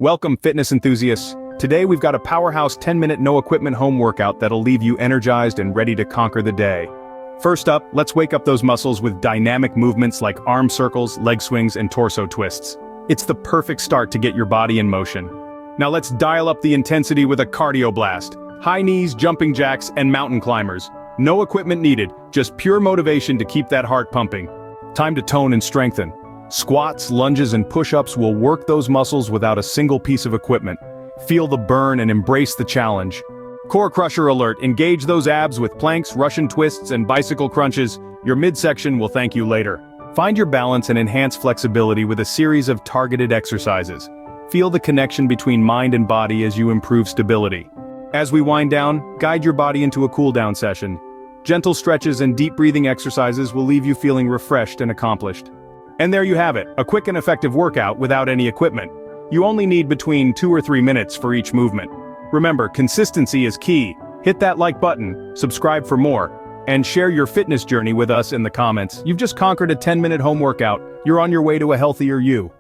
Welcome, fitness enthusiasts. Today we've got a Powerhouse 10-minute no-equipment home workout that'll leave you energized and ready to conquer the day. First up, let's wake up those muscles with dynamic movements like arm circles, leg swings, and torso twists. It's the perfect start to get your body in motion. Now let's dial up the intensity with a cardio blast. High knees, jumping jacks, and mountain climbers. No equipment needed, just pure motivation to keep that heart pumping. Time to tone and strengthen. Squats, lunges, and push-ups will work those muscles without a single piece of equipment. Feel the burn and embrace the challenge. Core crusher alert, engage those abs with planks, Russian twists, and bicycle crunches. Your midsection will thank you later. Find your balance and enhance flexibility with a series of targeted exercises. Feel the connection between mind and body as you improve stability. As we wind down, guide your body into a cool-down session. Gentle stretches and deep breathing exercises will leave you feeling refreshed and accomplished. And there you have it, a quick and effective workout without any equipment. You only need between 2 or 3 minutes for each movement. Remember, consistency is key. Hit that like button, subscribe for more, and share your fitness journey with us in the comments. You've just conquered a 10-minute home workout. You're on your way to a healthier you.